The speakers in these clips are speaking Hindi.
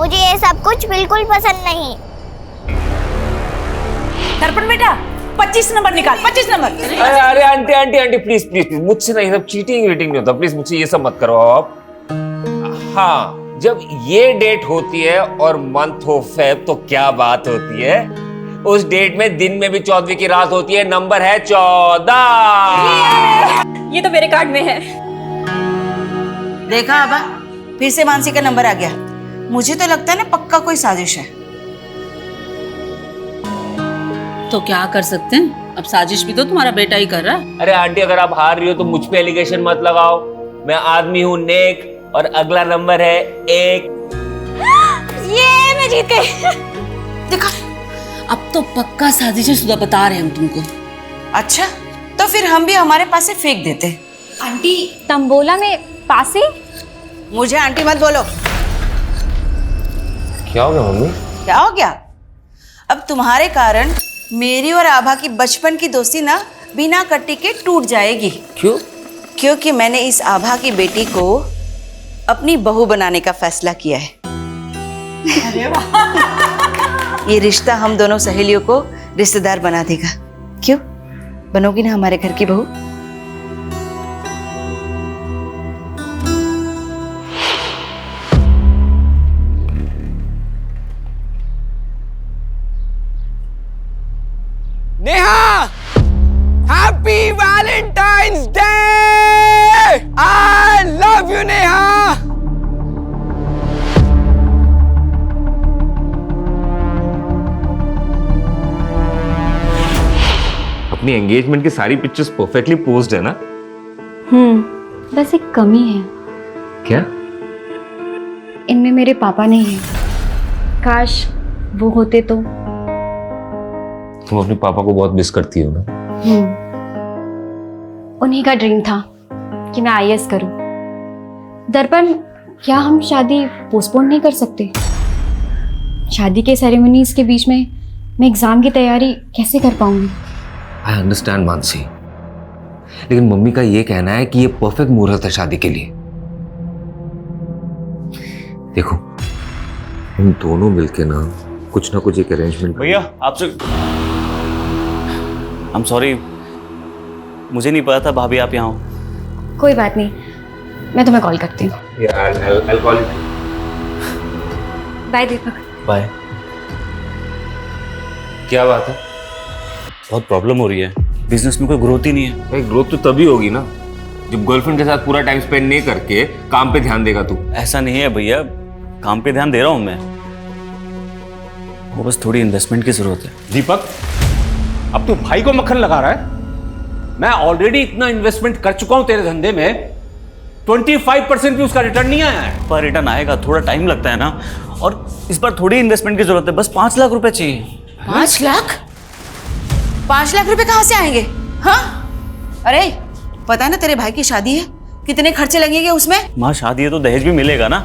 मुझे ये सब कुछ बिल्कुल पसंद नहीं। दर्पण बेटा 25 नंबर निकाल, 25 नंबर। अरे अरे aunty aunty aunty please please please, मुझसे नहीं, सब चीटिंग वीटिंग नहीं होता, प्लीज मुझसे ये सब मत करो आप। हाँ, जब ये डेट होती है और मंथ हो फेब तो क्या बात होती है। उस डेट में दिन में भी 14वीं की रात होती है, नंबर है 14। ये तो मेरे कार्ड में है। देखा आबा, फिर से मानसी का नंबर आ गया। मुझे तो लगता है ना पक्का कोई साजिश है। तो क्या कर सकते हैं, अब साजिश भी तो तुम्हारा बेटा ही कर रहा है। अरे आंटी अगर आप हार रही हो तो मुझ पे एलिगेशन मत लगाओ। मैं आदमी हूँ नेक और अगला नंबर है 1। ये मैं जीत गई। देखा, अब तो पक्का साजिश है, सुधा बता रहे हैं हम तुमको। अच्छा तो फिर हम भी हमारे पास से फेंक देते। आंटी तंबोला में पासे। मुझे आंटी मत बोलो। क्या हो गया मम्मी? क्या हो गया? अब तुम्हारे कारण मेरी और आभा की बचपन की दोस्ती ना बिना कट्टी के टूट जाएगी। क्यों? क्योंकि मैंने इस आभा की बेटी को अपनी बहू बनाने का फैसला किया है। अरे वाह। ये रिश्ता हम दोनों सहेलियों को रिश्तेदार बना देगा। क्यों, बनोगी ना हमारे घर की बहू? Neha, happy Valentine's day! I love you Neha. अपनी एंगेजमेंट की सारी पिक्चर्स परफेक्टली पोज्ड है ना? बस एक कमी है, क्या? इनमें मेरे पापा नहीं है। काश वो होते तो। तुम अपने पापा को बहुत मिस करती हो ना? उन्हीं का ड्रीम था कि मैं आईएएस करूं। दर्पण, क्या हम शादी पोस्टपोन नहीं कर सकते? शादी के सेरेमनीज के बीच में मैं एग्जाम की तैयारी कैसे कर पाऊंगी? आई अंडरस्टैंड मानसी, लेकिन मम्मी का ये कहना है कि ये परफेक्ट मुहूर्त है शादी के लिए। देखो, हम दोनों मिलके ना कुछ एक अरेंजमेंट। भैया आपसे I'm sorry, मुझे नहीं पता था भाभी आप यहाँ हो। कोई बात नहीं, मैं तुम्हें कॉल करती हूँ। बाय दीपक। बाय। क्या बात है? बहुत प्रॉब्लम हो रही है, बिजनेस में कोई ग्रोथ ही नहीं है। भाई ग्रोथ तो तभी होगी ना जब गर्लफ्रेंड के साथ पूरा टाइम स्पेंड नहीं करके काम पे ध्यान देगा तू। ऐसा नहीं है भैया, काम पे ध्यान दे रहा हूँ मैं, वो बस थोड़ी इन्वेस्टमेंट की जरूरत है। दीपक, अब तू भाई को मक्खन लगा रहा है। मैं ऑलरेडी इतना इन्वेस्टमेंट कर चुका हूं तेरे धंधे में, 25% भी उसका रिटर्न नहीं आया है। पर रिटर्न आएगा, थोड़ा टाइम लगता है ना, और इस बार थोड़ी इन्वेस्टमेंट की जरूरत है, बस 5 लाख रुपए चाहिए। 5 लाख? 5 लाख रुपए कहाँ से आएंगे? हाँ, अरे पता है ना तेरे भाई की शादी है, कितने खर्चे लगेंगे उसमें? माँ शादी है तो दहेज भी मिलेगा ना।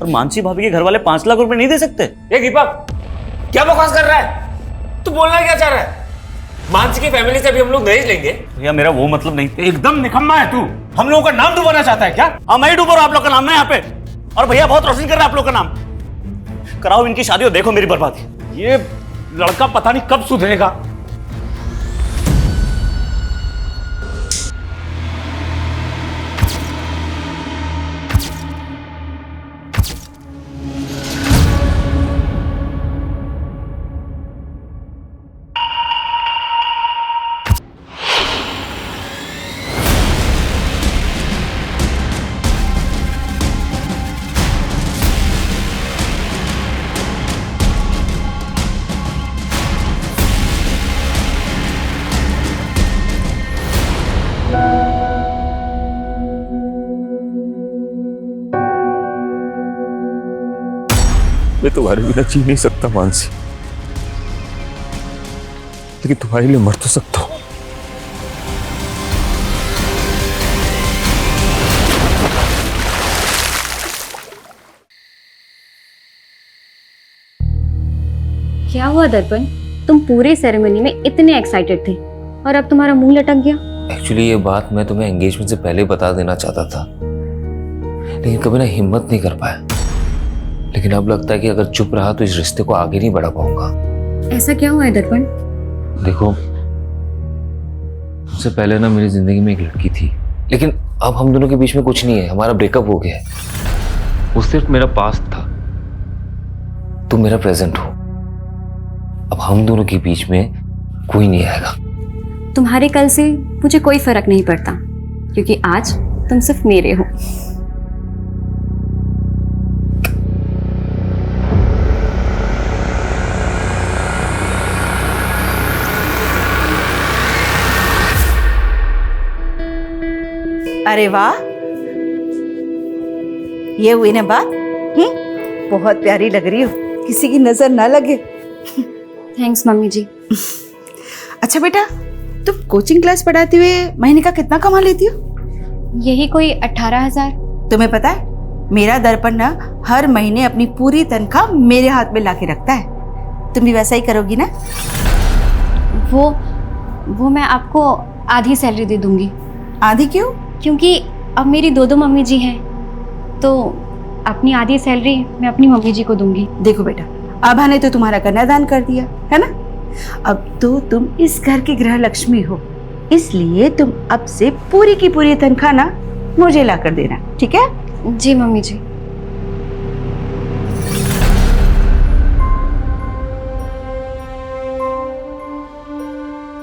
और मानसी भाभी के घर वाले 5 लाख रुपए नहीं दे सकते। ये दीपक क्या बकवास कर रहा है? तू बोलना क्या चाह रहा है? मानसी की फैमिली से भी हम लोग दहेज लेंगे? भैया मेरा वो मतलब नहीं। एकदम निकम्मा है तू। हम लोगों का नाम डुबाना चाहता है क्या? हाँ मैं ही डूब रहा हूं आप लोग का नाम ना यहाँ पे, और भैया बहुत रोशन कर रहा है आप लोग का नाम। कराओ इनकी शादी और देखो मेरी बर्बादी। ये लड़का पता नहीं कब सुधरेगा। मैं तुम्हारे बिना जी नहीं सकता मानसी, लेकिन तुम्हारे लिए मर तो सकता हूं। क्या हुआ दर्पण, तुम पूरे सेरेमनी में इतने एक्साइटेड थे और अब तुम्हारा मुंह लटक गया? एक्चुअली ये बात मैं तुम्हें एंगेजमेंट से पहले बता देना चाहता था, लेकिन कभी ना हिम्मत नहीं कर पाया। लेकिन अब लगता है कि अगर चुप रहा तो इस रिश्ते को आगे नहीं बढ़ा पाऊंगा। ऐसा क्या हुआ है दर्पण? देखो, उससे पहले ना मेरी जिंदगी में एक लड़की थी, लेकिन अब हम दोनों के बीच में कुछ नहीं है, हमारा ब्रेकअप हो गया है। वो सिर्फ मेरा पास्ट था, तुम मेरा प्रेजेंट हो। अब हम दोनों के बीच में कोई नहीं आएगा। तुम्हारे कल से मुझे कोई फर्क नहीं पड़ता, क्योंकि आज तुम सिर्फ मेरे हो। अरे वाह, ये हुई ना बात। बहुत प्यारी लग रही हो, किसी की नजर ना लगे। थैंक्स मम्मी जी। अच्छा बेटा, तुम कोचिंग क्लास पढ़ाते हुए महीने का कितना कमा लेती हो? यही कोई 18,000। तुम्हें पता है, मेरा दर्पण ना हर महीने अपनी पूरी तनख्वाह मेरे हाथ में लाके रखता है। तुम भी वैसा ही करोगी ना? वो मैं आपको आधी सैलरी दे दूंगी। आधी क्यों? क्योंकि अब मेरी दो मम्मी जी हैं, तो अपनी आधी सैलरी मैं अपनी मम्मी जी को दूंगी। देखो बेटा, आभा ने तो तुम्हारा कन्यादान कर दिया है ना, अब तो तुम इस घर की गृह लक्ष्मी हो, इसलिए तुम अब से पूरी की पूरी तनख्वाह ना मुझे ला कर देना, ठीक है? जी मम्मी जी।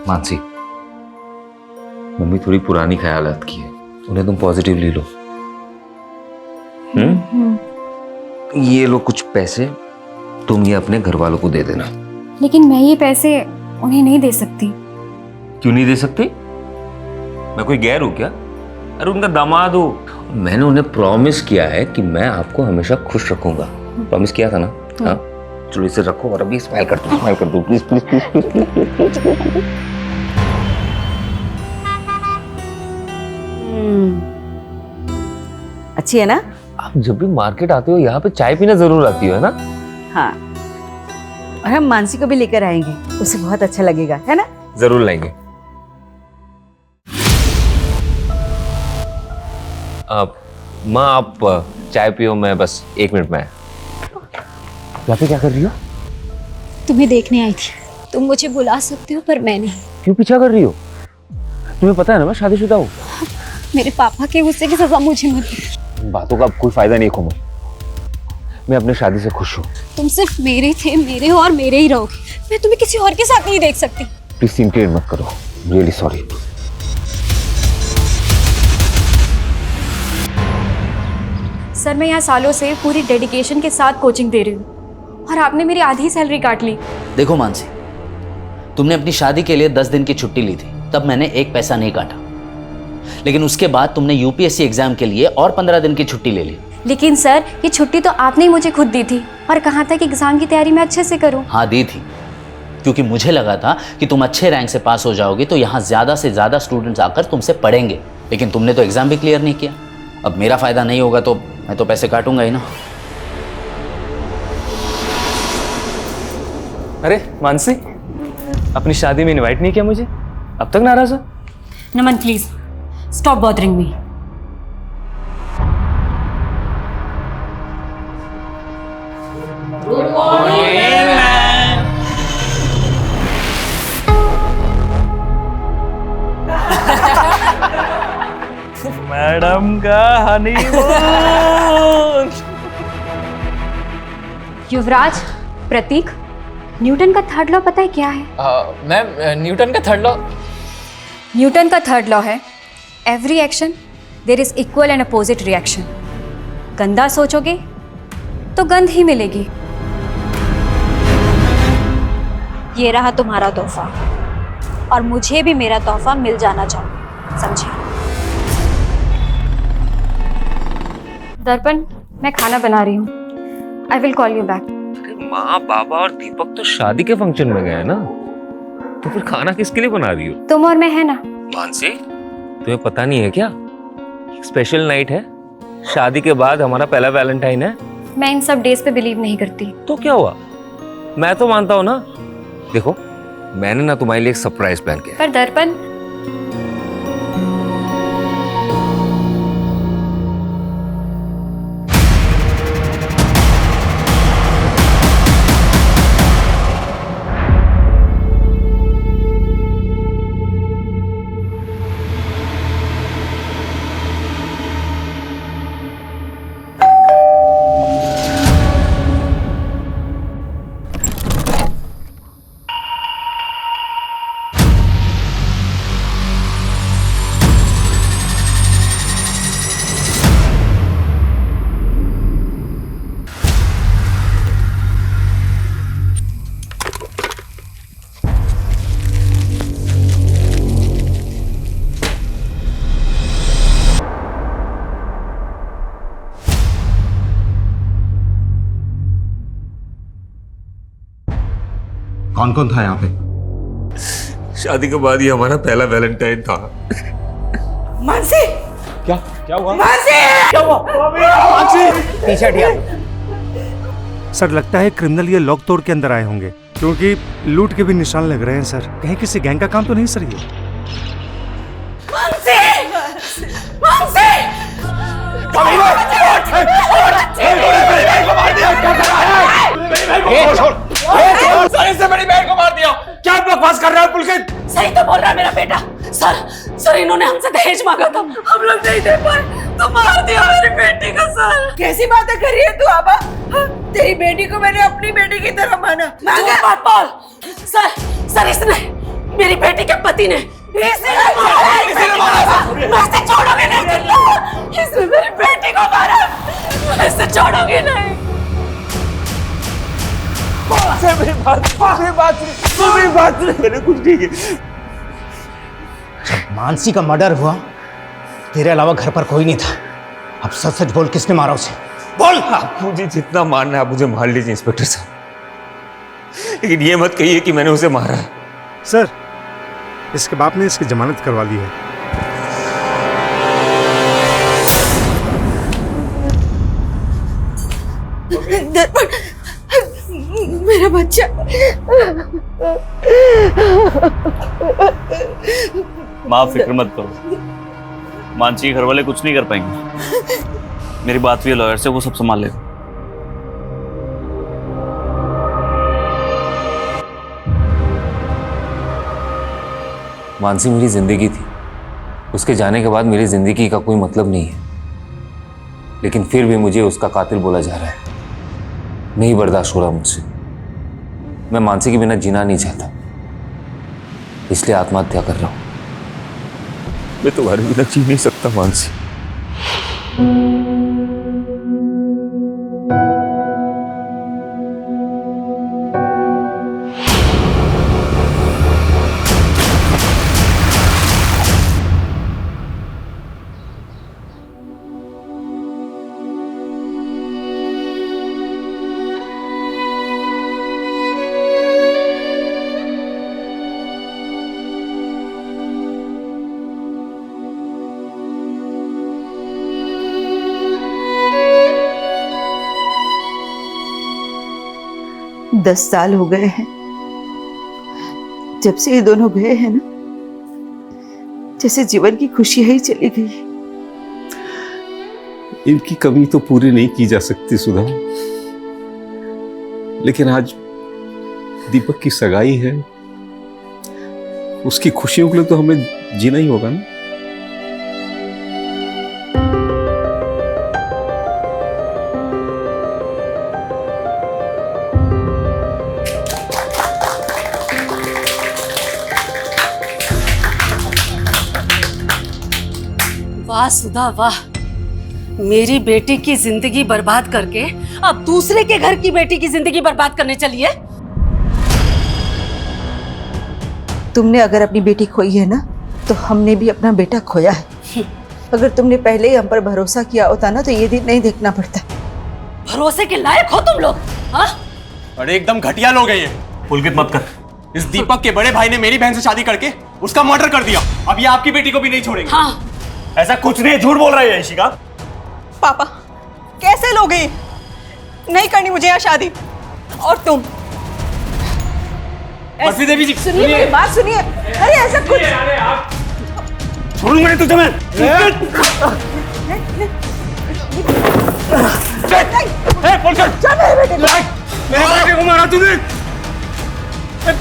मानसी, मम्मी थोड़ी पुरानी ख्यालात की है, उन्हें तुम पॉजिटिवली लो। ये लो कुछ पैसे, तुम ये अपने घर वालों को दे देना। लेकिन मैं ये पैसे उन्हें नहीं दे सकती। क्यों नहीं दे सकती? मैं कोई गैर हूं क्या? अरे उनका दामाद हो। मैंने उन्हें प्रॉमिस किया है कि मैं आपको हमेशा खुश रखूंगा। प्रॉमिस किया था ना? हाँ, चलो इसे रखो और अभी स्माइल कर दो please please please please please please. अच्छी है ना? आप जब भी मार्केट आते हो यहाँ पे चाय पीना जरूर आती हो, है ना? हाँ, और हम मानसी को भी लेकर आएंगे, उसे बहुत अच्छा लगेगा, है ना? जरूर लाएंगे। माँ आप चाय पियो, मैं बस 1 मिनट में आया। यहाँ पे क्या कर रही हो? तुम्हें देखने आई थी। तुम मुझे बुला सकते हो पर मैं नहीं। क्यों पीछा कर रही हो? तुम्हें पता है ना मैं शादीशुदा हूँ। मेरे पापा के गुस्से की सजा मुझे मत दो। बातों का अब कोई फायदा नहीं कोमल, मैं अपनी शादी से खुश हूँ। तुम सिर्फ मेरे थे, मेरे हो और मेरे ही रहोगे। मैं तुम्हें किसी और के साथ नहीं देख सकती। प्लीज सीन क्रिएट मत करो, रियली सॉरी। सर मैं यहाँ सालों से पूरी डेडिकेशन के साथ कोचिंग दे रही हूँ और आपने मेरी आधी सैलरी काट ली। देखो मानसी, तुमने अपनी शादी के लिए 10 दिन की छुट्टी ली थी, तब मैंने 1 पैसा नहीं काटा, लेकिन उसके बाद तुमने यूपीएससी एग्जाम के लिए और 15 दिन की छुट्टी ले ली। लेकिन सर ये छुट्टी तो आपने ही मुझे खुद दी थी और कहा था कि एग्जाम की तैयारी मैं अच्छे से करूँ। हाँ दी थी, क्योंकि मुझे लगा था कि तुम अच्छे रैंक से पास हो जाओगी तो यहाँ ज़्यादा से ज़्यादा स्टूडेंट्स आकर तुमसे पढ़ेंगे, लेकिन तुमने तो एग्जाम भी क्लियर नहीं किया। अब मेरा फ़ायदा नहीं होगा तो मैं तो पैसे काटूंगा ही ना। अरे मानसी, अपनी शादी में इनवाइट नहीं किया मुझे, अब तक नाराज हो? Naman please stop bothering me. Madam का हनीमून। युवराज, प्रतीक, न्यूटन का थर्ड लॉ पता है क्या है? मैम, न्यूटन का थर्ड लॉ? न्यूटन का थर्ड लॉ है every action there is equal and opposite reaction. गंदा सोचोगे तो गंध ही मिलेगी। ये रहा तुम्हारा तोहफा और मुझे भी मेरा तोहफा मिल जाना चाहिए, समझे? दर्पण, मैं खाना बना रही हूँ, I will call you back. माँ, बाबा और दीपक तो शादी के फंक्शन में गए ना, तो फिर खाना किसके लिए बना रही हो? तुम और मैं है ना। मानसी, तुम्हें पता नहीं है क्या, स्पेशल नाइट है, शादी के बाद हमारा पहला वैलेंटाइन है। मैं इन सब डेज पे बिलीव नहीं करती। तो क्या हुआ, मैं तो मानता हूँ ना। देखो, मैंने ना तुम्हारे लिए एक सरप्राइज प्लान किया। पर दर्पण, कौन कौन था यहाँ पे? शादी के बाद ये हमारा पहला वैलेंटाइन था। मानसी, क्या हुआ? मानसी, क्या हुआ? पीछे हटिया। सर लगता है क्रिमिनल ये लॉक तोड़ के अंदर आए होंगे, क्योंकि लूट के भी निशान लग रहे हैं सर। कहीं किसी गैंग का काम तो नहीं सर ये? मानसी, मानसी, इससे बड़ी बहन को मार दिया। क्या बकवास कर रहा है पुलकित? सही तो बोल रहा है मेरा बेटा। सर इन्होंने हमसे दहेज मांगा था, हम लोग नहीं दे पाए तो मार दिया मेरी बेटी को। सर कैसी बातें कर रही है तू आबा? तेरी बेटी को मैंने अपनी बेटी की तरह माना। बात बोल। सर इसने, मेरी बेटी के पति ने इसने छोड़ोगे नहीं। इसने मेरी बेटी को मारा, मैं इसे छोड़ोगे नहीं। मैंने कुछ नहीं किया। जब मानसी का मर्डर हुआ तेरे अलावा घर पर कोई नहीं था। अब सच सच बोल, किसने मारा उसे? बोल। आप मुझे जितना मारना है आप मुझे मार लीजिए इंस्पेक्टर साहब, लेकिन ये मत कहिए कि मैंने उसे मारा है। सर इसके बाप ने इसकी जमानत करवा ली है। मेरा बच्चा। माँ फिक्र मत करो, मानसी के घर वाले कुछ नहीं कर पाएंगे। मेरी बात हुई है लॉयर से, वो सब संभाल लेगा। मानसी मेरी जिंदगी थी, उसके जाने के बाद मेरी जिंदगी का कोई मतलब नहीं है, लेकिन फिर भी मुझे उसका कातिल बोला जा रहा है। नहीं बर्दाश्त हो रहा मुझसे। मैं मानसी के बिना जीना नहीं चाहता, इसलिए आत्महत्या कर रहा हूं। मैं तुम्हारे बिना जी नहीं सकता मानसी। दस साल हो गए हैं जब से ये दोनों गए हैं ना, जैसे जीवन की खुशियां ही चली गई। इनकी कमी तो पूरी नहीं की जा सकती सुधा, लेकिन आज दीपक की सगाई है, उसकी खुशियों के लिए तो हमें जीना ही होगा ना। वाह सुधा वाह, मेरी बेटी की जिंदगी बर्बाद करके अब दूसरे के घर की बेटी की जिंदगी बर्बाद करने चली है। तुमने अगर अपनी बेटी खोई है ना, तो हमने भी अपना बेटा खोया है। अगर तुमने पहले ही हम पर भरोसा किया होता ना, तो ये दिन नहीं देखना पड़ता। भरोसे के लायक हो तुम लोग, हाँ? अरे एकदम घटिया लोग हैं ये। पुलकित मत कर। इस दीपक के बड़े भाई ने मेरी बहन से शादी करके उसका मर्डर कर दिया। अब ये आपकी बेटी को भी नहीं छोड़ेंगे। हाँ। ऐसा कुछ नहीं, झूठ बोल रहा है यशिका। पापा कैसे लोगे? नहीं करनी मुझे यहाँ शादी। और तुम बर्फी देवी जी सुनिए, मेरी बात सुनिए। अरे ऐसा कुछ छोड़ूंगा नहीं तुझे मैं। मेरे बेटे को मारा तूने।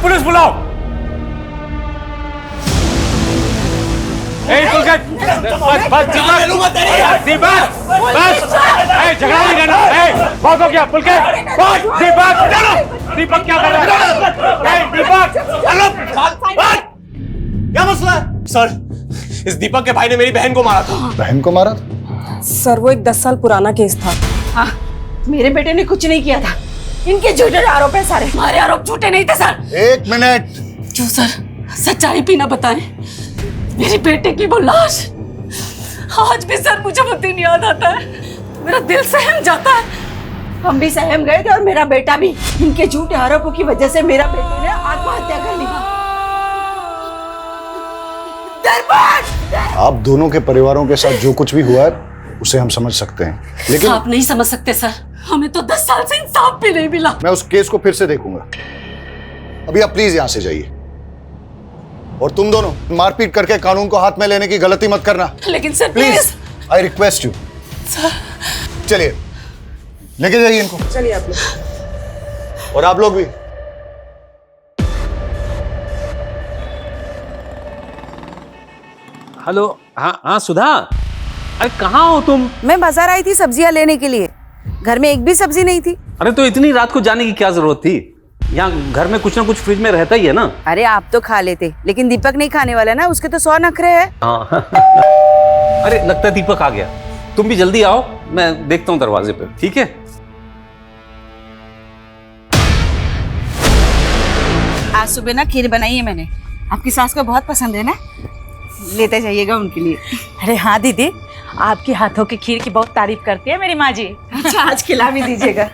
पुलिस बुलाओ। बस झगड़ा नहीं करना। बहुत हो गया पुलकित। दीपक क्या कर रहा है? दीपक क्या मसला है? सर, इस दीपक के भाई ने मेरी बहन को मारा था। बहन को मारा था? सर वो एक 10 साल पुराना केस था। हाँ, मेरे बेटे ने कुछ नहीं किया था। इनके झूठे आरोप है सारे। हमारे आरोप झूठे नहीं थे सर। एक मिनट। क्यों सर, सच्चाई भी ना बताएं? मेरी बेटे की वो लाश, आज भी सर मुझे वो दिन याद आता है। मेरा दिल सहम जाता है। हम भी सहम गए थे और मेरा बेटा भी। इनके झूठे आरोपों की वजह से मेरा बेटे ने आत्महत्या कर ली। आप दोनों के परिवारों के साथ जो कुछ भी हुआ है उसे हम समझ सकते हैं, लेकिन आप नहीं समझ सकते सर, हमें तो 10 साल से इंसाफ भी नहीं मिला। मैं उस केस को फिर से देखूंगा। अभी आप प्लीज यहां से जाइए, और तुम दोनों मारपीट करके कानून को हाथ में लेने की गलती मत करना। लेकिन sir please, I request you. चलिए लेके जाइए इनको। चलिए आप लोग। और आप लोग भी। हेलो। हाँ सुधा, अरे कहाँ हो तुम? मैं बाजार आई थी सब्जियां लेने के लिए, घर में एक भी सब्जी नहीं थी। अरे तो इतनी रात को जाने की क्या जरूरत थी? यहाँ घर में कुछ ना कुछ फ्रिज में रहता ही है ना। अरे आप तो खा लेते, लेकिन दीपक नहीं खाने वाला ना, उसके तो 100 नखरे हैं। हाँ अरे लगता है दीपक आ गया। तुम भी जल्दी आओ, मैं देखता हूँ दरवाजे पे, ठीक है? आज सुबह ना खीर बनाई है मैंने, आपकी सास को बहुत पसंद है ना, लेते जाइएगा उनके लिए। अरे हाँ दीदी, आपके हाथों की खीर की बहुत तारीफ करती है मेरी माँ जी। अच्छा, आज खिला भी दीजिएगा।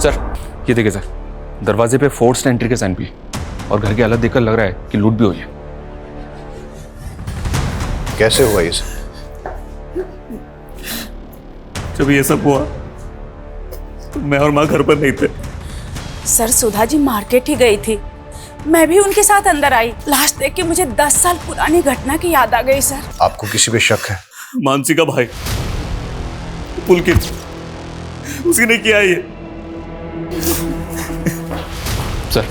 सर ये देखिए सर, दरवाजे पे फोर्स्ड एंट्री के साइन भी, और घर की हालत देखकर लग रहा है कि लूट भी हुई है। कैसे हुआ ये सब? जब ये सब हुआ तो मैं और माँ घर पर नहीं थे। सर सुधा जी मार्केट ही गई थी, मैं भी उनके साथ अंदर आई। लास्ट देख के मुझे 10 साल पुरानी घटना की याद आ गई सर। आपको किसी पे शक है? मानसी का भाई पुलकित, उसी ने किया ये। सर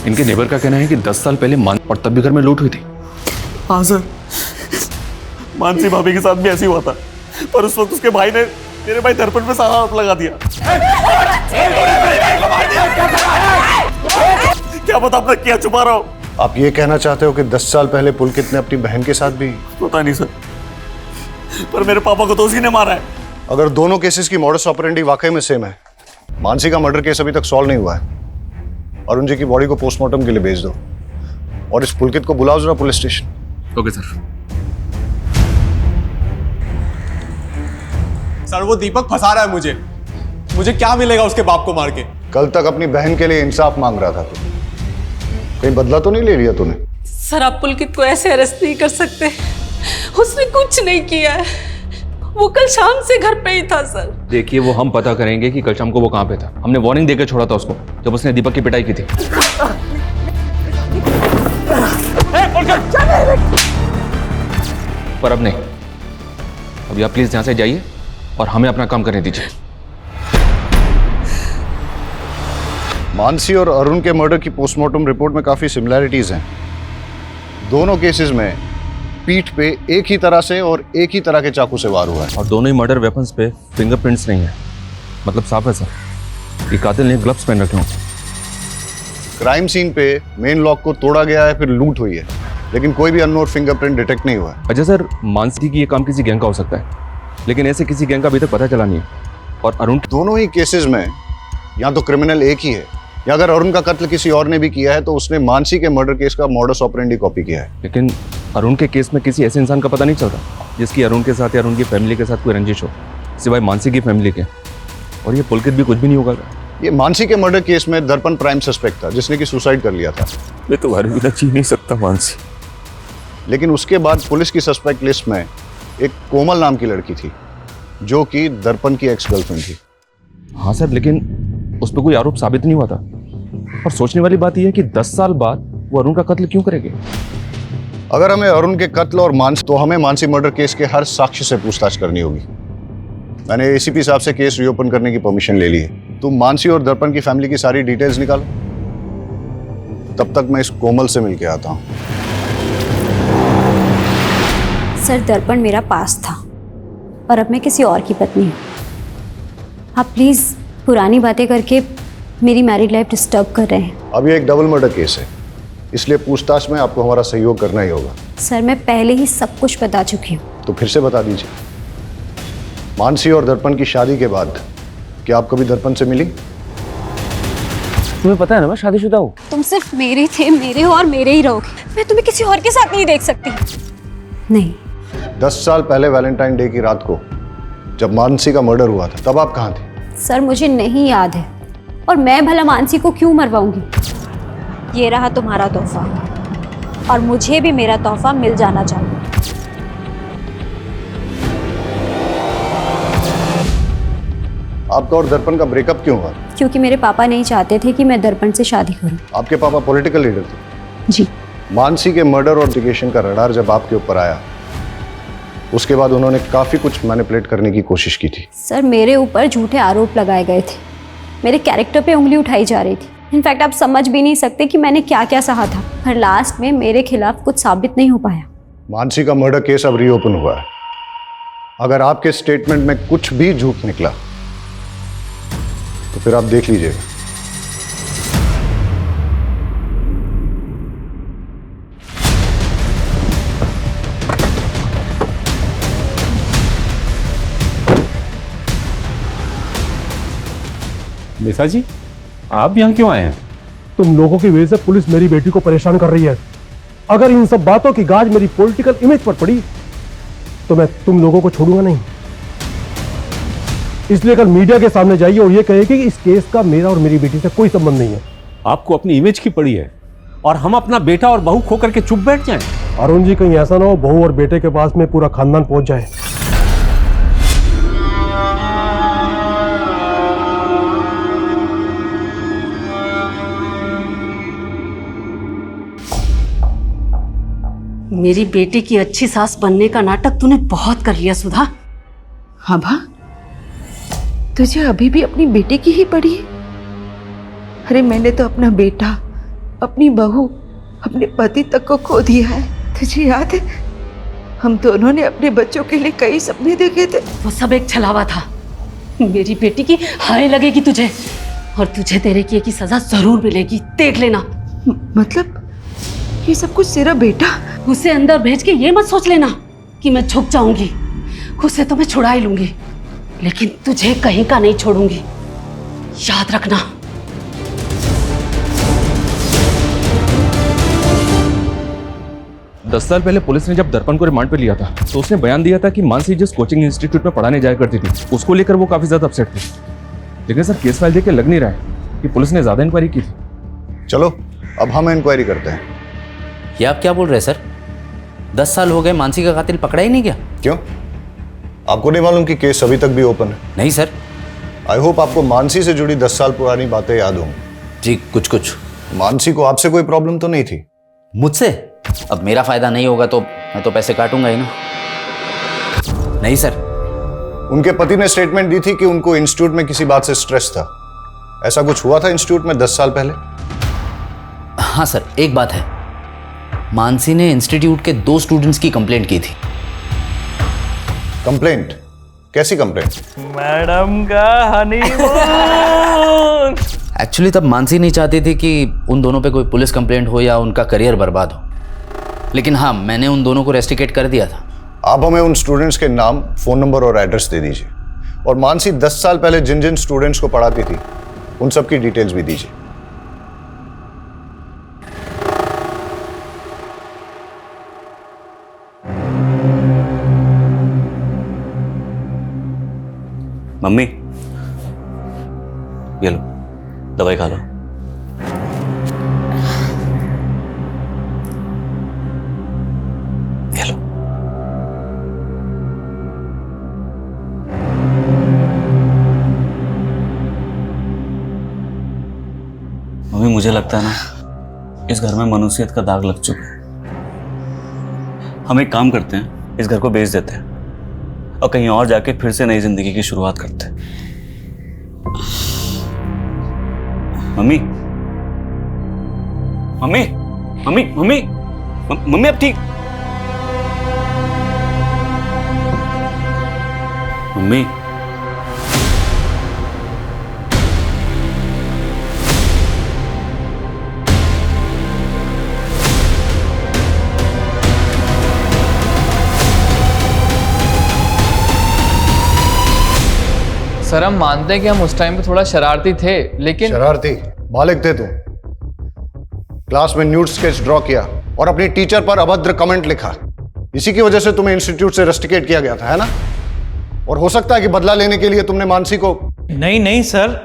इनके नेबर का कहना है कि 10 साल पहले और तब भी घर में लूट हुई थी। हाँ सर, मानसी भाभी के साथ भी ऐसे हुआ था, पर उस वक्त उसके भाई ने मेरे भाई दर्पण पे सारा आरोप लगा दिया। क्या पता आपने क्या छुपा रहा हो? आप ये कहना चाहते हो कि 10 साल पहले पुलकित ने अपनी बहन के साथ भी? पता नहीं सर, पर मेरे पापा को तो उसी ने मारा है। अगर दोनों केसेस की मॉडस ऑपरेंडी वाकई में सेम है, मानसी का मर्डर केस अभी तक सॉल्व नहीं हुआ है। अरुण जी की बॉडी को पोस्टमार्टम के लिए भेज दो, और इस पुलकित को बुलाओ जरा police station. Okay sir. Sir वो दीपक फंसा रहा है मुझे क्या मिलेगा उसके बाप को मार के? कल तक अपनी बहन के लिए इंसाफ मांग रहा था तू, कहीं बदला तो नहीं ले लिया तूने? सर आप पुलकित को ऐसे अरेस्ट नहीं कर सकते, उसने कुछ नहीं किया है, वो कल शाम से घर पे ही था सर। देखिए वो हम पता करेंगे कि कल शाम को वो कहाँ पे था। हमने वार्निंग देकर छोड़ा था उसको जब उसने दीपक की पिटाई की थी। पर अब नहीं, अभी आप प्लीज यहाँ से जाइए और हमें अपना काम करने दीजिए। मानसी और अरुण के मर्डर की पोस्टमार्टम रिपोर्ट में काफी सिमिलैरिटीज हैं। दोनों केसेस में पीठ पे एक ही तरह से और एक ही तरह के चाकू से वार हुआ है, और दोनों ही मर्डर वेपन्स पे फिंगरप्रिंट्स नहीं है। मतलब साफ है सर, ये कातिल ने ग्लव्स पहन रखे हों। क्राइम सीन पे मेन लॉक को तोड़ा गया है, फिर लूट हुई है, लेकिन कोई भी अननोन फिंगरप्रिंट डिटेक्ट नहीं हुआ है। अच्छा सर, मानसी की ये काम किसी गैंग का हो सकता है, लेकिन ऐसे किसी गैंग का अभी तक पता चला नहीं है। और अरुण, दोनों ही केसेस में या तो क्रिमिनल एक ही है, या अगर अरुण का कत्ल किसी और ने भी किया है तो उसने मानसी के मर्डर केस का मॉडस ऑपरेंडी कॉपी किया है। लेकिन अरुण के केस में किसी ऐसे इंसान का पता नहीं चलता जिसकी अरुण के साथ या अरुण की फैमिली के साथ कोई रंजिश हो, सिवाय मानसी की फैमिली के। और ये पुलकित भी कुछ भी नहीं होगा। ये मानसी के मर्डर केस में दर्पण प्राइम सस्पेक्ट था, जिसने कि सुसाइड कर लिया था। मैं तुम्हारे बिना जी नहीं सकता मानसी। लेकिन उसके बाद पुलिस की सस्पेक्ट लिस्ट में एक कोमल नाम की लड़की थी, जो कि दर्पण की एक्स गर्लफ्रेंड थी। हाँ सर, लेकिन उस पर कोई आरोप साबित नहीं हुआ था। और सोचने वाली बात यह है कि 10 साल बाद वो अरुण का कत्ल क्यों करेंगे? अगर हमें अरुण के कत्ल और मानसी, तो हमें मानसी मर्डर केस के हर साक्ष्य से पूछताछ करनी होगी। मैंने एसीपी साहब से केस रीओपन करने की परमिशन ले ली है। तुम मानसी और दर्पण की फैमिली की सारी डिटेल्स निकालो, तब तक मैं इस कोमल से मिलके आता हूँ। सर दर्पण मेरा पास था और अब मैं किसी और की पत्नी हूँ। आप प्लीज़ पुरानी बातें करके मेरी मैरिड लाइफ डिस्टर्ब कर रहे हैं। अब ये एक डबल मर्डर केस है, इसलिए पूछताछ में आपको हमारा सहयोग करना ही होगा। सर मैं पहले ही सब कुछ बता चुकी हूँ। तो फिर से बता दीजिए, मानसी और दर्पण की शादी के बाद क्या आप कभी दर्पण से मिली? तुम्हें पता है ना मैं शादीशुदा हूँ। तुम सिर्फ मेरे थे, मेरे हो और मेरे ही रहोगे। मैं तुम्हें किसी और के साथ नहीं देख सकती। नहीं। 10 साल पहले वैलेंटाइन डे की रात को जब मानसी का मर्डर हुआ था, तब आप कहाँ थे? सर मुझे नहीं याद है, और मैं भला मानसी को क्यों मरवाऊंगी। ये रहा तुम्हारा तोहफा, और मुझे भी मेरा तोहफा मिल जाना चाहिए। आपका और दर्पण का ब्रेकअप क्यों हुआ? क्योंकि मेरे पापा नहीं चाहते थे कि मैं दर्पण से शादी करूं। आपके पापा पॉलिटिकल लीडर थे? जी। मानसी के मर्डर और एजुकेशन का रडार जब आपके ऊपर आया, उसके बाद उन्होंने काफी कुछ मैनिपुलेट करने की कोशिश की थी। सर मेरे ऊपर झूठे आरोप लगाए गए थे, मेरे कैरेक्टर पे उंगली उठाई जा रही थी। इनफैक्ट आप समझ भी नहीं सकते कि मैंने क्या क्या सहा था, पर लास्ट में मेरे खिलाफ कुछ साबित नहीं हो पाया। मानसी का मर्डर केस अब रीओपन हुआ है। अगर आपके स्टेटमेंट में कुछ भी झूठ निकला तो फिर आप देख लीजिएगा। निशा जी, आप यहाँ क्यों आए हैं? तुम लोगों की वजह से पुलिस मेरी बेटी को परेशान कर रही है। अगर इन सब बातों की गाज मेरी पॉलिटिकल इमेज पर पड़ी तो मैं तुम लोगों को छोड़ूंगा नहीं। इसलिए कल मीडिया के सामने जाइए और ये कहिए कि इस केस का मेरा और मेरी बेटी से कोई संबंध नहीं है। आपको अपनी इमेज की पड़ी है और हम अपना बेटा और बहू खो करके चुप बैठ जाएं। अरुण जी, कहीं ऐसा ना हो बहू और बेटे के पास में पूरा खानदान पहुंच जाए। मेरी बेटी की अच्छी सास बनने का नाटक तूने बहुत कर लिया सुधा। हाँ भा, तुझे अभी भी अपनी बेटी की ही पड़ी है? अरे मैंने तो अपना बेटा, अपनी बहू, अपने पति तक को खो दिया है। तुझे याद है हम दोनों ने अपने बच्चों के लिए कई सपने देखे थे। वो सब एक छलावा था। मेरी बेटी की हाय लगेगी तुझे, और तुझे तेरे किए की सजा जरूर मिलेगी, देख लेना। मतलब ये सब कुछ तेरा बेटा? उसे अंदर भेज के ये मत सोच लेना कि मैं झुक जाऊंगी। उसे तो मैं छुड़ा ही लूंगी, लेकिन तुझे कहीं का नहीं छोड़ूंगी, याद रखना। दस साल पहले पुलिस ने जब दर्पण को रिमांड पे लिया था तो उसने बयान दिया था कि मानसी जिस कोचिंग इंस्टीट्यूट में पढ़ाने जाया करती थी उसको लेकर वो काफी ज्यादा अपसेट थी। लेकिन सर केस फाइल देख के लग नहीं रहा है कि पुलिस ने ज्यादा इंक्वायरी की थी। चलो अब हम इंक्वायरी करते हैं। ये आप क्या बोल रहे हैं सर? 10 साल हो गए, मानसी का कातिल पकड़ा ही नहीं गया? क्यों, आपको नहीं मालूम कि केस अभी तक भी ओपन है? नहीं सर। आई होप आपको मानसी से जुड़ी 10 साल पुरानी बातें याद होंगी। जी कुछ कुछ। मानसी को आपसे कोई प्रॉब्लम तो नहीं थी? मुझसे? अब मेरा फायदा नहीं होगा तो मैं तो पैसे काटूंगा ही ना। नहीं सर। उनके पति ने स्टेटमेंट दी थी कि उनको इंस्टीट्यूट में किसी बात से स्ट्रेस था। ऐसा कुछ हुआ था इंस्टीट्यूट में 10 साल पहले? हाँ सर, एक बात है, मानसी ने इंस्टीट्यूट के 2 स्टूडेंट्स की कंप्लेंट की थी। कंप्लेंट? कैसी कंप्लेंट? मैडम का हनीमून। एक्चुअली तब मानसी नहीं चाहती थी कि उन दोनों पे कोई पुलिस कंप्लेंट हो या उनका करियर बर्बाद हो, लेकिन हाँ मैंने उन दोनों को रेस्टिकेट कर दिया था। आप हमें उन स्टूडेंट्स के नाम, फोन नंबर और एड्रेस दे दीजिए, और मानसी 10 साल पहले जिन जिन स्टूडेंट्स को पढ़ाती थी उन सब की डिटेल्स भी दीजिए। मम्मी ये लो दवाई खा लो। ये लो। मम्मी मुझे लगता है ना इस घर में मनुष्यत का दाग लग चुका है। हम एक काम करते हैं, इस घर को बेच देते हैं और कहीं और जाके फिर से नई जिंदगी की शुरुआत करते हैं। Mummy mummy mummy mummy mummy अब ठीक? मम्मी सर हम मानते हैं कि हम उस टाइम पे थोड़ा शरारती थे, लेकिन शरारती बालिग थे तुम। क्लास में न्यूड स्केच ड्रॉ किया और अपनी टीचर पर अभद्र कमेंट लिखा। इसी की वजह से तुम्हें इंस्टीट्यूट से रस्टिकेट किया गया था, है ना? और हो सकता है कि बदला लेने के लिए तुमने मानसी को। नहीं सर,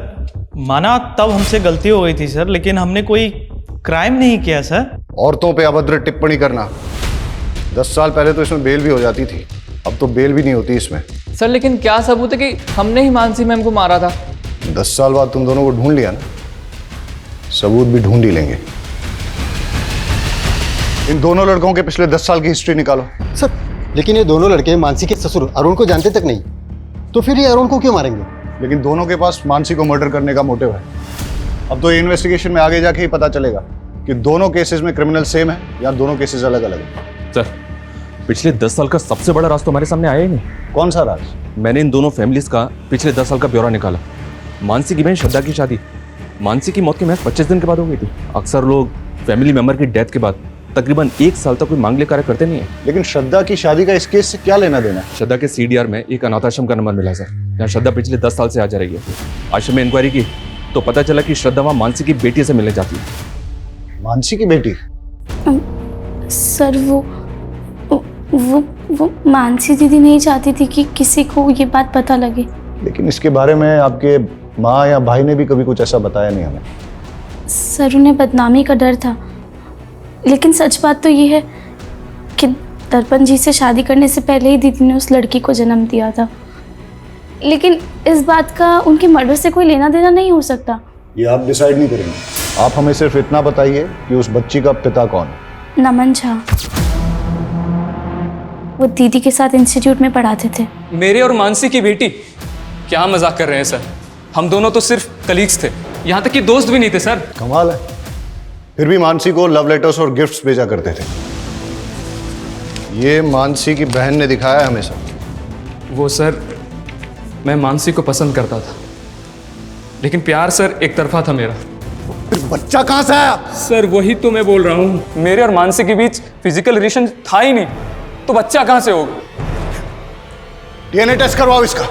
माना तब हमसे गलती हो गई थी सर, लेकिन हमने कोई क्राइम नहीं किया सर। औरतों पे अभद्र टिप्पणी करना, 10 साल पहले तो इसमें बेल भी हो जाती थी, अब तो बेल भी नहीं होती इसमें। सर लेकिन क्या सबूत है कि हमने ही मानसी मैम को मारा था? 10 साल बाद तुम दोनों को ढूंढ लिया ना, सबूत भी ढूंढ ही लेंगे। इन दोनों लड़कों के पिछले 10 साल की हिस्ट्री निकालो। सर लेकिन ये दोनों लड़के मानसी के ससुर अरुण को जानते तक नहीं, तो फिर ये अरुण को क्यों मारेंगे? लेकिन दोनों के पास मानसी को मर्डर करने का मोटिव है। अब तो ये इन्वेस्टिगेशन में आगे जाके ही पता चलेगा कि दोनों केसेस में क्रिमिनल सेम है या दोनों केसेस अलग अलग है। सर पिछले 10 साल का सबसे बड़ा राज तो हमारे सामने आया ही नहीं। कौन सा राज? मैंने इन दोनों फैमिलीज का पिछले 10 साल का ब्यौरा निकाला। मानसी की बहन श्रद्धा की शादी मानसी की मौत के महज 25 दिन के बाद हो गई थी। अक्सर लोग फैमिली मेंबर की डेथ के बाद तकरीबन 1 साल तक कोई मांगलिक कार्य करते नहीं है। लेकिन श्रद्धा की शादी का इस केस से क्या लेना देना? श्रद्धा के CDR में एक अनाथाश्रम का नंबर मिला सर, यहाँ श्रद्धा पिछले 10 साल से आ जा रही है। आश्रम में इंक्वायरी की तो पता चला कि श्रद्धा वहाँ मानसी की बेटी से मिलने जाती है। मानसी की बेटी? सर वो मानसी दीदी नहीं चाहती थी कि किसी को ये बात पता लगे। लेकिन इसके बारे में आपके माँ या भाई ने भी कभी कुछ ऐसा बताया नहीं हमें। सर उन्हें बदनामी का डर था, लेकिन सच बात तो ये है कि दर्पण जी से शादी करने से पहले ही दीदी ने उस लड़की को जन्म दिया था। लेकिन इस बात का उनके मर्डर से कोई लेना देना नहीं हो सकता। ये आप डिसाइड नहीं करेंगे, आप हमें सिर्फ इतना बताइए कि उस बच्ची का पिता कौन है। नमन झा, वो दीदी के साथ इंस्टीट्यूट में पढ़ाते थे। मेरे और मानसी की बेटी? क्या मजाक कर रहे हैं सर, हम दोनों तो सिर्फ कलीग्स थे, यहाँ तक कि दोस्त भी नहीं थे सर। कमाल है, फिर भी मानसी को लव लेटर्स और गिफ्ट्स भेजा करते थे। ये मानसी की बहन ने दिखाया है हमेशा। वो सर मैं मानसी को पसंद करता था, लेकिन प्यार सर एक तरफा था मेरा। फिर बच्चा कहाँ से आया? सर वही तो मैं बोल रहा हूँ, मेरे और मानसी के बीच फिजिकल रिलेशन था ही नहीं, तो बच्चा कहाँ से होगा? DNA टेस्ट करवाओ इसका।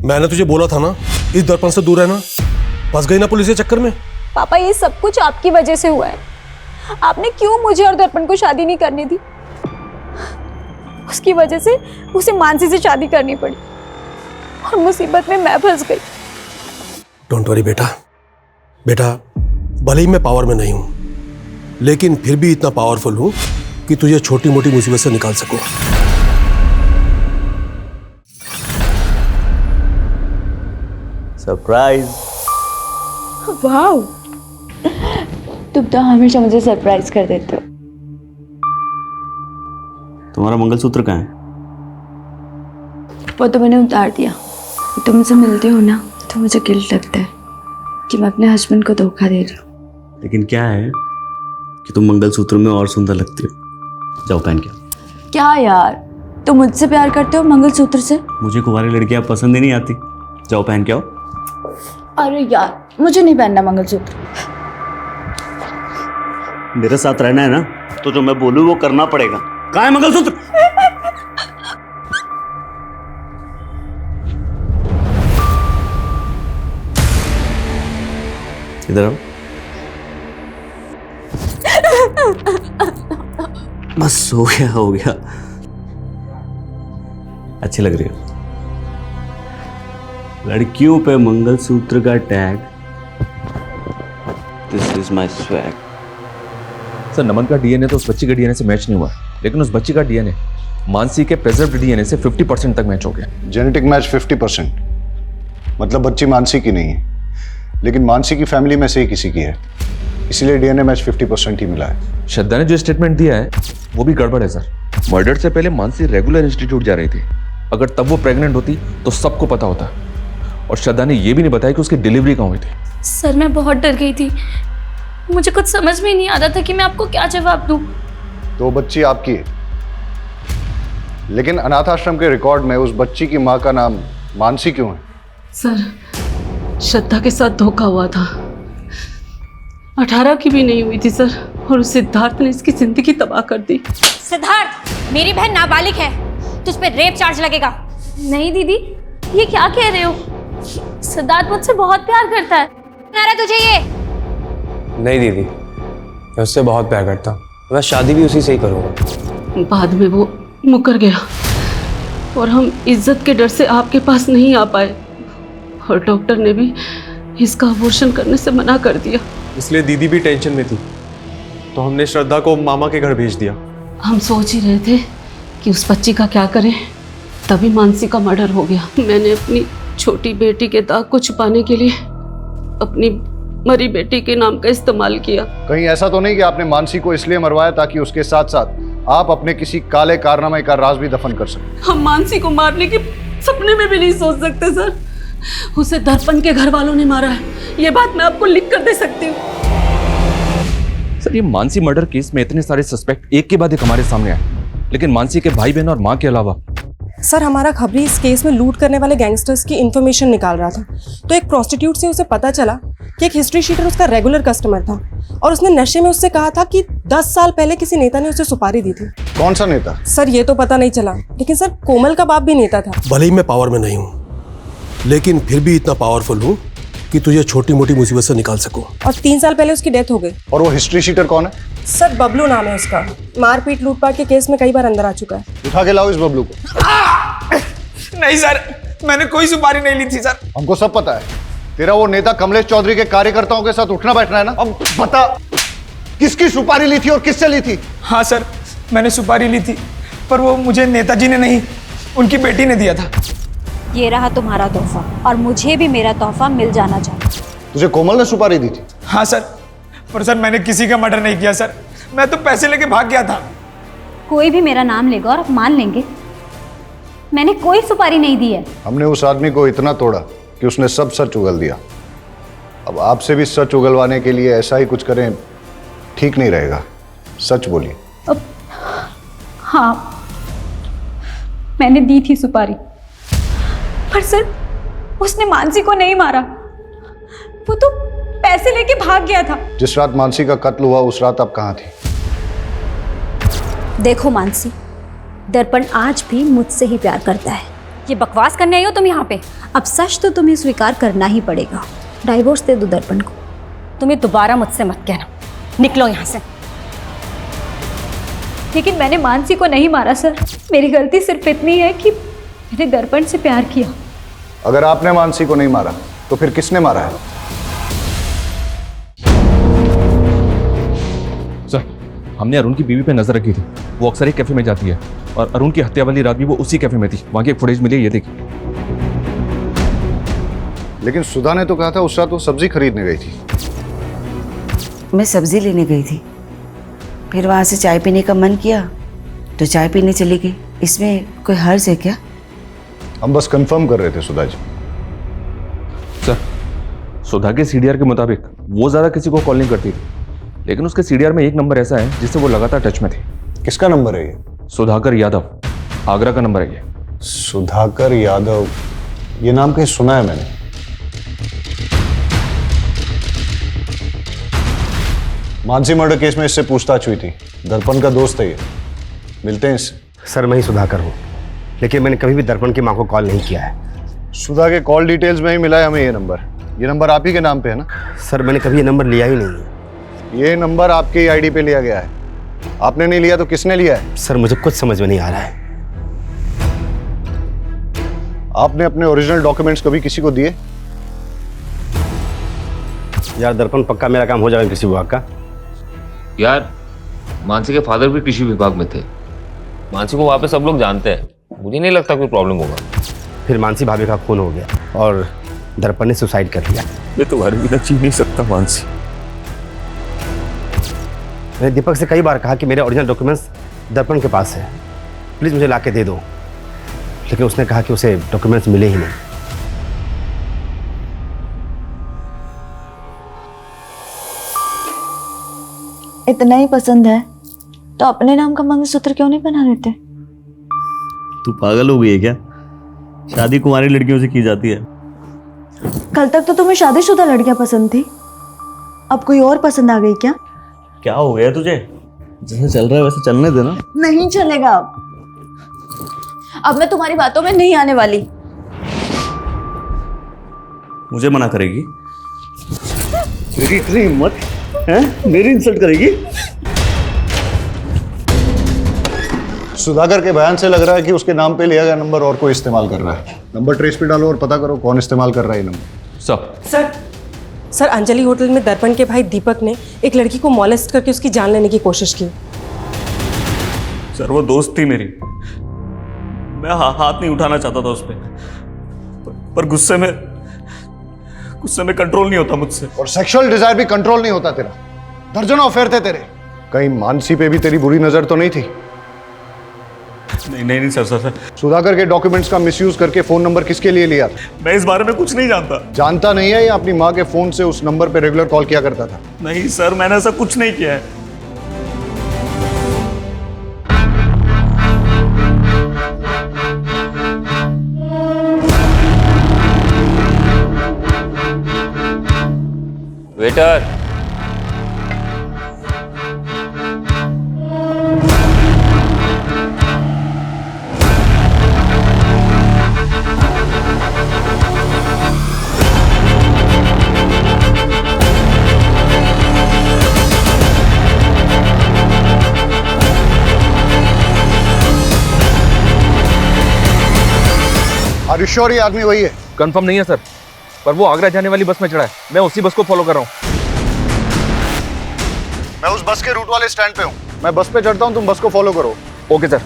मैंने तुझे बोला था ना इस दर्पण से दूर रहना, फंस गई ना पुलिस के चक्कर में। पापा ये सब कुछ आपकी वजह से हुआ है। आपने क्यों मुझे और दर्पण को शादी नहीं करनी दी? उसकी वजह से उसे मानसी से शादी करनी पड़ी और मुसीबत में मैं फंस गई। डोंट वरी बेटा, बेटा भले ही मैं पावर में नहीं हूं, लेकिन फिर भी इतना पावरफुल हूं कि तुझे छोटी मोटी मुसीबत से निकाल सकूं। सरप्राइज। वाओ, तुम तो हमेशा मुझे सरप्राइज कर देते हो। तुम्हारा मंगलसूत्र कहाँ है? वो तो मैंने उतार दिया। तुम मुझसे मिलते हो ना तो मुझे गिल्ट लगता है कि मैं अपने हस्बैंड को धोखा दे रही हूँ। लेकिन क्या है कि तुम मंगलसूत्र में और सुंदर लगती हो। जाओ पहन के। क्या यार, तुम मुझसे प्यार करते हो मंगलसूत्र से? मुझे कुंवारी लड़कियां पसंद ही नहीं आती। जाओ पहन के आओ। अरे यार, मुझे नहीं पहनना मंगलसूत्र। मेरे साथ रहना है ना तो जो मैं बोलूं वो करना पड़ेगा। कहाँ है मंगलसूत्र? इधर आओ। बस हो गया। अच्छी लग रही हो। लड़कियों पे मंगलसूत्र का tag. This is my swag. Sir Naman का DNA तो उस बच्ची के DNA से मैच नहीं हुआ, लेकिन उस बच्ची का DNA मानसी के प्रेजर्व्ड DNA से 50% तक मैच हो गया। जेनेटिक मैच 50%, मतलब बच्ची मानसी की नहीं है, लेकिन मानसी की फैमिली में से ही किसी की है, इसीलिए DNA मैच 50% ही मिला है। श्रद्धा ने जो स्टेटमेंट दिया है वो भी गड़बड़ है सर। मर्डर से पहले मानसी रेगुलर इंस्टीट्यूट जा रही थी। अगर तब वो प्रेग्नेंट होती तो सबको पता होता। और श्रद्धा ने ये भी नहीं बताया कि उसकी डिलीवरी कहाँ हुई थी। सर मैं बहुत डर गई थी, मुझे कुछ समझ में नहीं आ रहा था कि मैं आपको क्या जवाब दूं। तो बच्ची आपकी है, लेकिन अनाथ आश्रम के रिकॉर्ड में उस बच्ची की माँ का नाम मानसी क्यों है? सर श्रद्धा के साथ धोखा हुआ था। 18 की भी नहीं हुई थी सर, और उस सिद्धार्थ ने इसकी जिंदगी तबाह कर दी। सिद्धार्थ, मेरी बहन नाबालिग है, तुझ पे रेप चार्ज लगेगा। नहीं दीदी, ये क्या कह रहे हो? सिद्धार्थ मुझसे बहुत प्यार करता है। ना रहा तुझे ये? नहीं दीदी, मैं उससे बहुत प्यार करता हूँ, मैं शादी भी उसी से ही करूँगा। बाद में वो मुकर गया और हम इज्जत के डर से आपके पास नहीं आ पाए, और डॉक्टर ने भी इसका अबॉर्शन करने से मना कर दिया। इसलिए दीदी भी टेंशन में थी, तो हमने श्रद्धा को मामा के घर भेज दिया। हम सोच ही रहे थे कि उस बच्ची का क्या करें, तभी मानसी का मर्डर हो गया। मैंने अपनी छोटी बेटी के दाग को छुपाने के लिए अपनी मरी बेटी के नाम का इस्तेमाल किया। कहीं ऐसा तो नहीं कि आपने मानसी को इसलिए मरवाया ताकि उसके साथ साथ आप अपने किसी काले कारनामे का राज भी दफन कर सकें? हम मानसी को मारने के सपने में भी नहीं सोच सकते सर। उसे दर्पण के घर वालों ने मारा है, ये बात मैं आपको लिख कर दे सकती हूँ। सर, ये मानसी मर्डर केस में इतने सारे सस्पेक्ट एक के बाद एक हमारे सामने आए, लेकिन मानसी के भाई बहन और माँ के अलावा। सर, हमारा खबरी इस केस में लूट करने वाले गैंगस्टर्स की इन्फॉर्मेशन निकाल रहा था, तो एक प्रोस्टिट्यूट से उसे पता चला कि एक हिस्ट्री शीटर उसका रेगुलर कस्टमर था, और उसने नशे में उससे कहा था कि 10 साल पहले किसी नेता ने उसे सुपारी दी थी। कौन सा नेता? सर, ये तो पता नहीं चला, लेकिन सर कोमल का बाप भी नेता था। भले ही मैं पावर में नहीं हूँ, लेकिन फिर भी इतना पावरफुल हूँ कि तुझे छोटी मोटी मुसीबत से निकाल सकूं। और 3 साल पहले उसकी डेथ हो गई। और वो हिस्ट्री शीटर कौन है? सर, बबलू नाम है उसका। मारपीट लूटपाट के केस में कई बार अंदर आ चुका है। उठा के लाओ इस बबलू को। नहीं सर, मैंने कोई सुपारी नहीं ली थी सर। हमको सब पता है, तेरा वो नेता कमलेश चौधरी के कार्यकर्ताओं के साथ उठना बैठना है ना। अब बता, किसकी सुपारी ली थी और किससे ली थी? हाँ सर, मैंने सुपारी ली थी, पर वो मुझे नेताजी ने नहीं, उनकी बेटी ने दिया था। ये रहा तुम्हारा तोहफा, और मुझे भी मेरा तोहफा मिल जाना चाहिए। तुझे कोमल ने सुपारी दी थी? हाँ सर, पर सर मैंने किसी का मर्डर नहीं किया सर, मैं तो पैसे लेके भाग गया था। कोई भी मेरा नाम लेगा और आप मान लेंगे मैंने कोई सुपारी नहीं दी है। हमने उस आदमी को इतना तोड़ा कि उसने सब सच उगल दिया। अब आपसे भी सच उगलवाने के लिए ऐसा ही कुछ करें ठीक नहीं रहेगा। सच बोलिए। हाँ, मैंने दी थी सुपारी, पर सर उसने मानसी को नहीं मारा, वो तो पैसे लेके भाग गया था। जिस रात मानसी का कत्ल हुआ उस रात आप कहाँ थी? देखो मानसी, दर्पण आज भी मुझसे ही प्यार करता है। ये बकवास करने आई हो तुम यहाँ पे? अब सच तो तुम्हें स्वीकार करना ही पड़ेगा। डाइवोर्स दे दो दर्पण को। तुम्हें दोबारा मुझसे मत कहना, निकलो यहाँ से। लेकिन मैंने मानसी को नहीं मारा सर, मेरी गलती सिर्फ इतनी है कि मैंने दर्पण से प्यार किया। अगर आपने मानसी को नहीं मारा तो फिर किसने मारा है? सर, हमने अरुण की बीवी पे नजर रखी थी। वो अक्सर एक कैफे में जाती है, और अरुण की हत्या वाली रात भी वो उसी कैफे में थी। वहां की एक फुटेज मिली है, ये देखिए। लेकिन सुधा ने तो कहा था उस रात वो सब्जी खरीदने गई थी। मैं सब्जी लेने गई थी, फिर वहां से चाय पीने का मन किया तो चाय पीने चली गई। इसमें कोई हर्ज है क्या? हम बस कंफर्म कर रहे थे सुधा जी। सर, सुधा के सीडीआर के मुताबिक वो ज्यादा किसी को कॉल नहीं करती थी, लेकिन उसके सीडीआर में एक नंबर ऐसा है जिससे वो लगातार टच में थी। किसका नंबर है ये? सुधाकर यादव, आगरा का नंबर है ये। सुधाकर यादव, ये नाम कहीं सुना है मैंने। मानसी मर्डर केस में इससे पूछताछ हुई थी, दर्पण का दोस्त है ये, मिलते हैं इससे। सर, मैं ही सुधाकर हूँ, लेकिन मैंने कभी भी दर्पण की माँ को कॉल नहीं किया है। सुधा के कॉल डिटेल्स में ही मिला है हमें ये नंबर। ये नंबर आप ही के नाम पे है ना? सर, मैंने कभी ये नंबर लिया ही नहीं है। ये नंबर आपके आईडी पे लिया गया है। आपने नहीं लिया तो किसने लिया है? सर, मुझे कुछ समझ में नहीं आ रहा है। आपने अपने ओरिजिनल डॉक्यूमेंट्स कभी किसी को दिए? यार दर्पण, पक्का मेरा काम हो जाएगा कृषि विभाग का। यार, मानसी के फादर भी कृषि विभाग में थे। मानसी को वहां पे सब लोग जानते हैं, मुझे नहीं लगता कोई प्रॉब्लम होगा। फिर मानसी भाभी का खून हो गया और दर्पण ने सुसाइड कर लिया। मैं तुम्हारे बिना जी नहीं सकता मानसी। मैंने दीपक से कई बार कहा कि मेरे ओरिजिनल डॉक्यूमेंट्स दर्पण के पास है, प्लीज़ मुझे ला के दे दो, लेकिन उसने कहा कि उसे डॉक्यूमेंट्स मिले ही नहीं। इतना ही पसंद है तो अपने नाम का मंगलसूत्र क्यों नहीं बना देते? तू पागल हो गई है क्या? शादी कुंवारी लड़कियों से की जाती है। कल तक तो तुम्हें शादीशुदा लड़कियां पसंद थी, अब कोई और पसंद आ गई क्या? क्या हो गया तुझे? जैसे चल रहा है वैसे चलने देना। नहीं चलेगा अब मैं तुम्हारी बातों में नहीं आने वाली। मुझे मना करेगी? मेरी इतनी हिम्मत है? मेरी इंसल्ट करेगी? सुधाकर के बयान से लग रहा है कि उसके नाम पे लिया गया नंबर और कोई इस्तेमाल कर रहा है। नंबर ट्रेस पे डालो और पता करो कौन इस्तेमाल कर रहा है ये नंबर। सर अंजलि होटल में दर्पण के भाई दीपक ने एक लड़की को मॉलेस्ट करके उसकी जान लेने की कोशिश की। सर वो दोस्त थी मेरी, मैं हाथ नहीं उठाना चाहता था उस पर गुस्से में कंट्रोल नहीं होता मुझसे। और सेक्सुअल डिजायर भी कंट्रोल नहीं होता तेरा। दर्जनों अफेयर थे तेरे। कहीं मानसी पे भी तेरी बुरी नजर तो नहीं थी? नहीं सर। सुधाकर के डॉक्यूमेंट्स का मिसयूज करके फोन नंबर किसके लिए लिया? मैं इस बारे में कुछ नहीं जानता। जानता नहीं है या अपनी माँ के फोन से उस नंबर पे रेगुलर कॉल किया करता था? नहीं सर, मैंने ऐसा कुछ नहीं किया है। वेटर, Are you sure ये आदमी वही है? कंफर्म नहीं है सर, पर वो आगरा जाने वाली बस में चढ़ा है। मैं उसी बस को फॉलो कर रहा हूँ। मैं उस बस के रूट वाले स्टैंड पे हूँ। मैं बस पे चढ़ता हूँ, तुम बस को फॉलो करो। Okay sir.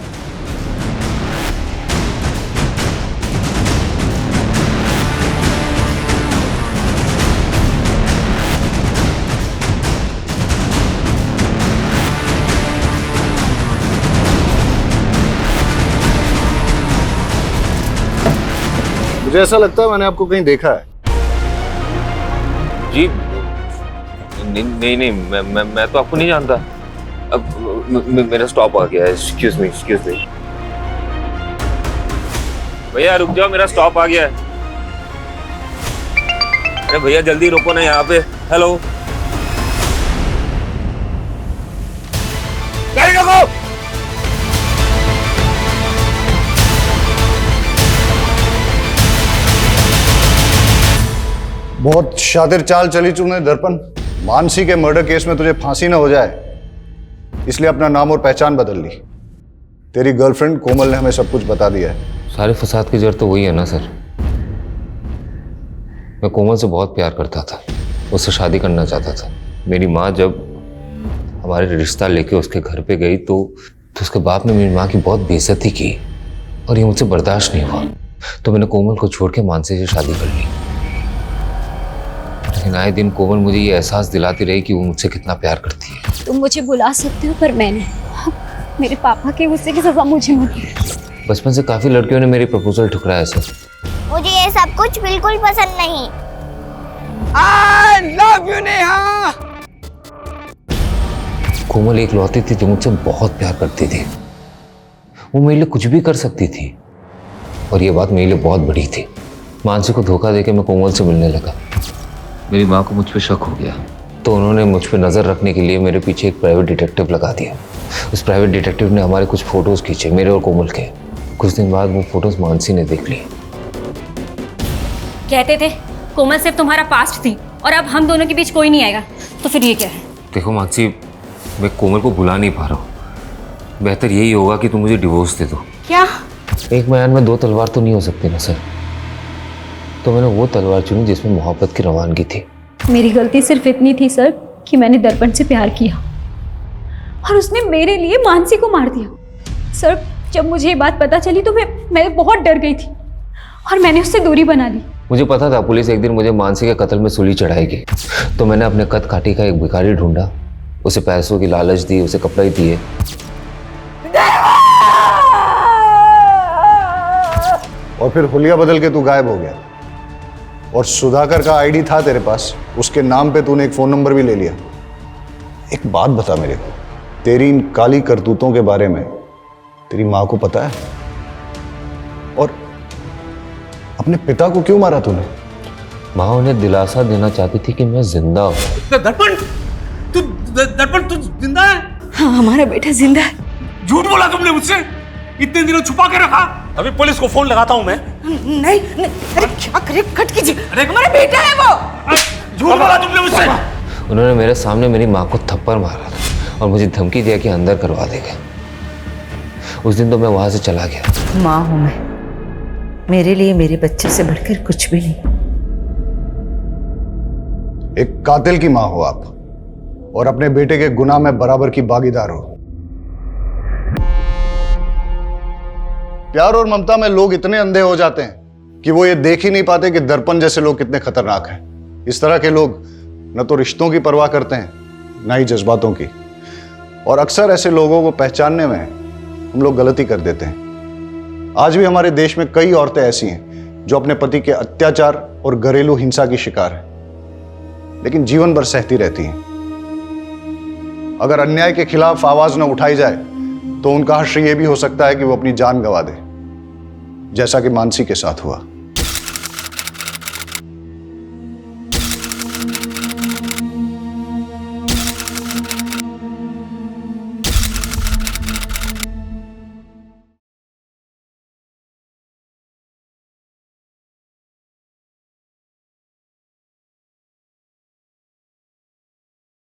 मुझे ऐसा लगता है मैंने आपको कहीं देखा है। जी नहीं, मैं तो आपको नहीं जानता। अब मेरा स्टॉप आ गया है। Excuse me. भैया रुक जाओ, मेरा स्टॉप आ गया है। अरे भैया जल्दी रुको ना यहाँ पे। हेलो, गाड़ी रोको। बहुत शातिर चाल चली तूने दर्पण। मानसी के मर्डर केस में तुझे फांसी ना हो जाए इसलिए अपना नाम और पहचान बदल ली। तेरी गर्लफ्रेंड कोमल ने हमें सब कुछ बता दिया है। सारे फसाद की जड़ तो वही है ना सर। मैं कोमल से बहुत प्यार करता था, उससे शादी करना चाहता था। मेरी माँ जब हमारे रिश्ता लेके उसके घर पे गई तो उसके बाप ने मेरी माँ की बहुत बेइज्जती की और ये मुझसे बर्दाश्त नहीं हुआ। तो मैंने कोमल को छोड़ के मानसी से शादी कर ली। लेकिन आए दिन कोमल मुझे ये एहसास दिलाती रही कि वो मुझसे कितना प्यार करती है। तुम मुझे बुला सकते हो पर मैंने मेरे पापा के गुस्से की सजा मुझे मिली। बचपन से काफी लड़कियों ने मेरी प्रपोजल ठुकराया सर। मुझे ये सब कुछ बिल्कुल पसंद नहीं। I love you, Neha. कोमल एक लौती थी जो मुझसे बहुत प्यार करती थी। वो मेरे लिए कुछ भी कर सकती थी और ये बात मेरे लिए बहुत बड़ी थी। मानसी को धोखा देके मैं कोमल से मिलने लगा। मेरी माँ को मुझ पे शक हो गया तो उन्होंने मुझ पे नज़र रखने के लिए मेरे पीछे एक प्राइवेट डिटेक्टिव लगा दिया। उस प्राइवेट डिटेक्टिव ने हमारे कुछ फोटोज खींचे, मेरे और कोमल के। कुछ दिन बाद वो फोटोज मानसी ने देख ली। कहते थे कोमल सिर्फ तुम्हारा पास्ट थी और अब हम दोनों के बीच कोई नहीं आएगा, तो फिर ये क्या है? देखो मानसी, मैं कोमल को भुला नहीं पा रहा हूँ। बेहतर यही होगा कि तुम मुझे डिवोर्स दे दो। क्या? एक म्यान में दो तलवार तो नहीं हो सकती ना सर। तो मैंने वो तलवार चुनी जिसमें मोहब्बत की रवानगी थी। मेरी गलती सिर्फ इतनी थी सर कि मैंने दर्पण से प्यार किया और उसने मेरे लिए मानसी को मार दिया। सर जब मुझे ये बात पता चली तो मैं बहुत डर गई थी और मैंने उससे दूरी बना ली। मुझे पता था पुलिस एक दिन मुझे मानसी के कत्ल में सूली चढ़ाएगी, तो मैंने अपने कद काठी का एक भिखारी ढूंढा, उसे पैसों की लालच दी, उसे कपड़े दिए। और फिर हुलिया बदल के तू गायब हो गया। और सुधाकर का आईडी था तेरे पास, उसके नाम पे तूने एक फोन नंबर भी ले लिया। एक बात बता मेरे को, तेरी इन काली करतूतों के बारे में तेरी माँ को पता है? और अपने पिता को क्यों मारा तूने? माँ उन्हें दिलासा देना चाहती थी कि मैं जिंदा हूँ। दर्पण तू जिंदा है? हाँ, हमारा बेटा जिंदा है। झूठ बोला तुमने मुझसे? इतने दिनों छुपा के रखा? अभी पुलिस को फोन लगाता हूं मैं। नहीं, अरे क्या करे, कट कीजिए, हमारा बेटा है वो। झूठ बोला तुमने मुझसे। उन्होंने मेरे सामने मेरी माँ को थप्पड़ मारा था और मुझे धमकी दिया कि अंदर करवा देंगे। उस दिन तो मैं वहां से चला गया। माँ हूं मैं, मेरे लिए मेरे बच्चे से बढ़कर कुछ भी नहीं। एक कातिल की माँ हो आप और अपने बेटे के गुनाह में बराबर की भागीदार हो। प्यार और ममता में लोग इतने अंधे हो जाते हैं कि वो ये देख ही नहीं पाते कि दर्पण जैसे लोग कितने खतरनाक हैं। इस तरह के लोग न तो रिश्तों की परवाह करते हैं, न ही जज्बातों की। और अक्सर ऐसे लोगों को पहचानने में हम लोग गलती कर देते हैं। आज भी हमारे देश में कई औरतें ऐसी हैं जो अपने पति के अत्याचार और घरेलू हिंसा की शिकार हैं, लेकिन जीवन भर सहती रहती हैं। अगर अन्याय के खिलाफ आवाज न उठाई जाए तो उनका हश्र यह भी हो सकता है कि वो अपनी जान गंवा दे, जैसा कि मानसी के साथ हुआ।